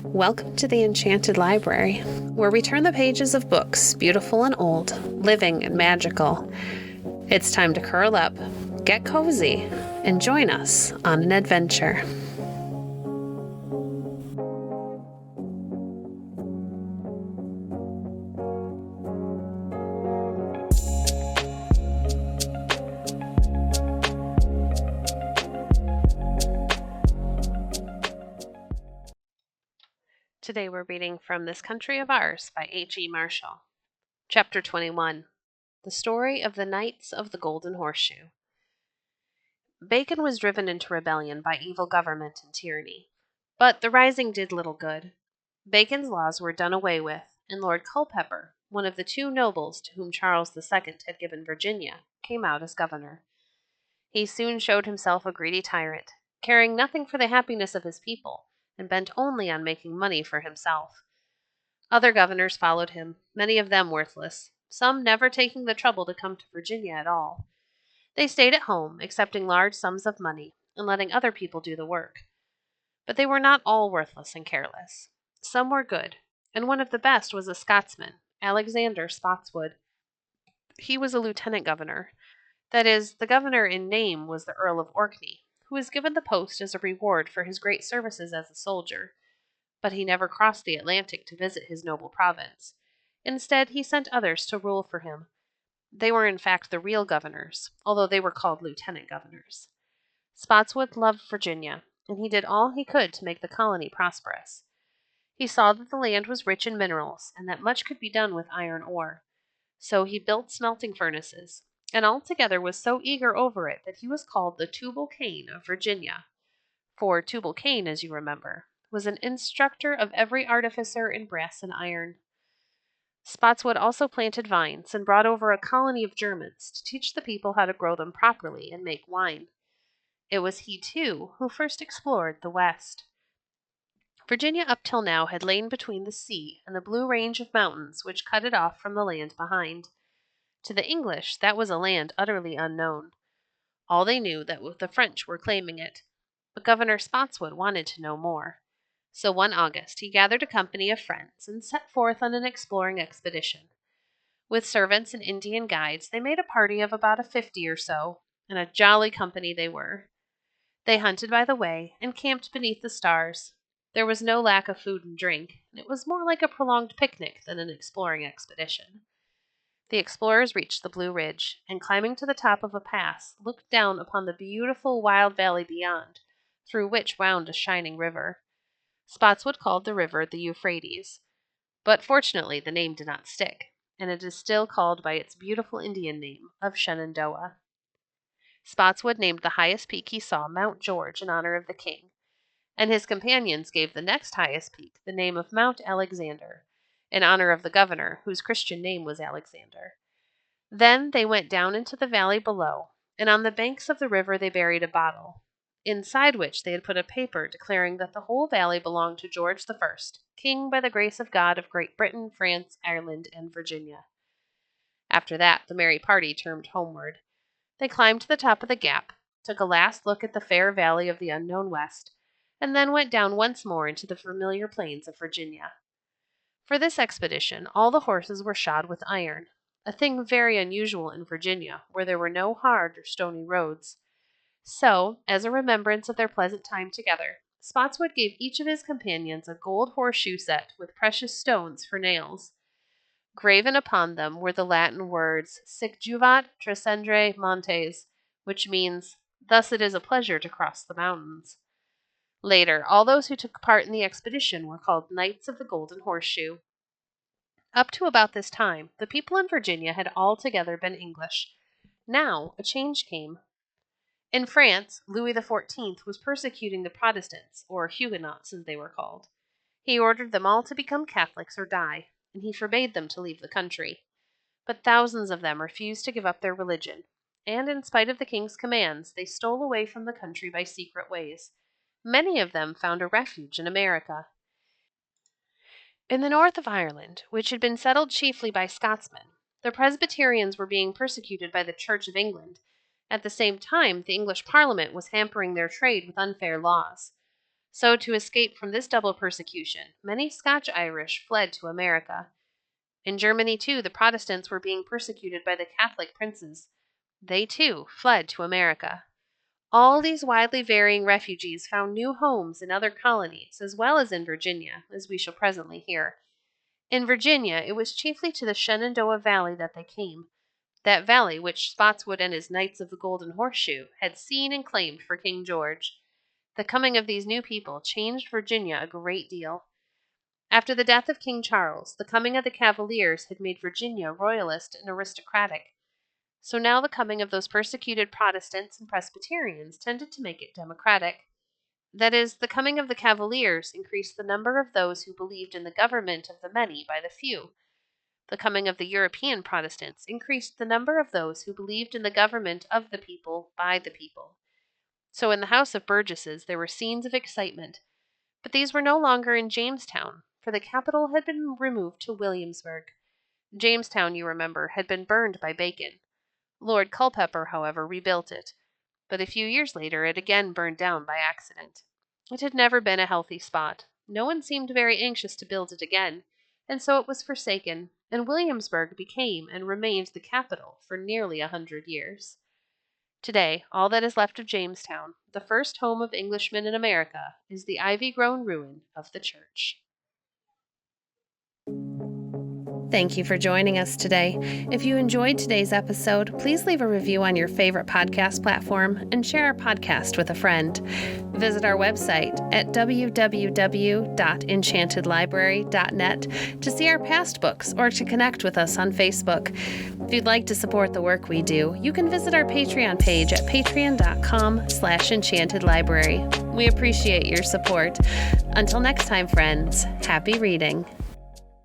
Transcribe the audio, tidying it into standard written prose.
Welcome to the Enchanted Library, where we turn the pages of books, beautiful and old, living and magical. It's time to curl up, get cozy, and join us on an adventure. Today we're reading from This Country of Ours by H.E. Marshall. Chapter 21. The Story of the Knights of the Golden Horseshoe. Bacon was driven into rebellion by evil government and tyranny. But the rising did little good. Bacon's laws were done away with, and Lord Culpeper, one of the two nobles to whom Charles II had given Virginia, came out as governor. He soon showed himself a greedy tyrant, caring nothing for the happiness of his people, and bent only on making money for himself. Other governors followed him, many of them worthless, some never taking the trouble to come to Virginia at all. They stayed at home, accepting large sums of money, and letting other people do the work. But they were not all worthless and careless. Some were good, and one of the best was a Scotsman, Alexander Spotswood. He was a lieutenant governor. That is, the governor in name was the Earl of Orkney, who was given the post as a reward for his great services as a soldier. But he never crossed the Atlantic to visit his noble province. Instead, he sent others to rule for him. They were in fact the real governors, although they were called lieutenant governors. Spotswood loved Virginia, and he did all he could to make the colony prosperous. He saw that the land was rich in minerals, and that much could be done with iron ore. So he built smelting furnaces, and altogether was so eager over it that he was called the Tubal-Cain of Virginia. For Tubal-Cain, as you remember, was an instructor of every artificer in brass and iron. Spotswood also planted vines and brought over a colony of Germans to teach the people how to grow them properly and make wine. It was he, too, who first explored the West. Virginia up till now had lain between the sea and the blue range of mountains which cut it off from the land behind. To the English, that was a land utterly unknown. All they knew that the French were claiming it, but Governor Spotswood wanted to know more. So one August he gathered a company of friends and set forth on an exploring expedition. With servants and Indian guides, they made a party of about 50 or so, and a jolly company they were. They hunted by the way and camped beneath the stars. There was no lack of food and drink, and it was more like a prolonged picnic than an exploring expedition. The explorers reached the Blue Ridge, and climbing to the top of a pass, looked down upon the beautiful wild valley beyond, through which wound a shining river. Spotswood called the river the Euphrates, but fortunately the name did not stick, and it is still called by its beautiful Indian name of Shenandoah. Spotswood named the highest peak he saw Mount George in honor of the king, and his companions gave the next highest peak the name of Mount Alexander, in honor of the governor, whose Christian name was Alexander. Then they went down into the valley below, and on the banks of the river they buried a bottle, inside which they had put a paper declaring that the whole valley belonged to George I, King by the grace of God of Great Britain, France, Ireland, and Virginia. After that, the merry party turned homeward. They climbed to the top of the gap, took a last look at the fair valley of the unknown West, and then went down once more into the familiar plains of Virginia. For this expedition, all the horses were shod with iron, a thing very unusual in Virginia, where there were no hard or stony roads. So, as a remembrance of their pleasant time together, Spotswood gave each of his companions a gold horseshoe set with precious stones for nails. Graven upon them were the Latin words Sic juvat transcendere montes, which means, "Thus it is a pleasure to cross the mountains." Later, all those who took part in the expedition were called Knights of the Golden Horseshoe. Up to about this time, the people in Virginia had altogether been English. Now, a change came. In France, Louis XIV was persecuting the Protestants, or Huguenots as they were called. He ordered them all to become Catholics or die, and he forbade them to leave the country. But thousands of them refused to give up their religion, and in spite of the king's commands, they stole away from the country by secret ways. Many of them found a refuge in America. In the north of Ireland, which had been settled chiefly by Scotsmen, the Presbyterians were being persecuted by the Church of England. At the same time, the English Parliament was hampering their trade with unfair laws. So, to escape from this double persecution, many Scotch-Irish fled to America. In Germany, too, the Protestants were being persecuted by the Catholic princes. They, too, fled to America. All these widely varying refugees found new homes in other colonies, as well as in Virginia, as we shall presently hear. In Virginia, it was chiefly to the Shenandoah Valley that they came, that valley which Spotswood and his Knights of the Golden Horseshoe had seen and claimed for King George. The coming of these new people changed Virginia a great deal. After the death of King Charles, the coming of the Cavaliers had made Virginia royalist and aristocratic. So now the coming of those persecuted Protestants and Presbyterians tended to make it democratic. That is, the coming of the Cavaliers increased the number of those who believed in the government of the many by the few. The coming of the European Protestants increased the number of those who believed in the government of the people by the people. So in the House of Burgesses there were scenes of excitement, but these were no longer in Jamestown, for the capital had been removed to Williamsburg. Jamestown, you remember, had been burned by Bacon. Lord Culpeper, however, rebuilt it, but a few years later it again burned down by accident. It had never been a healthy spot. No one seemed very anxious to build it again, and so it was forsaken, and Williamsburg became and remained the capital for nearly 100 years. Today, all that is left of Jamestown, the first home of Englishmen in America, is the ivy-grown ruin of the church. Thank you for joining us today. If you enjoyed today's episode, please leave a review on your favorite podcast platform and share our podcast with a friend. Visit our website at www.enchantedlibrary.net to see our past books or to connect with us on Facebook. If you'd like to support the work we do, you can visit our Patreon page at patreon.com/enchantedlibrary. We appreciate your support. Until next time, friends, happy reading.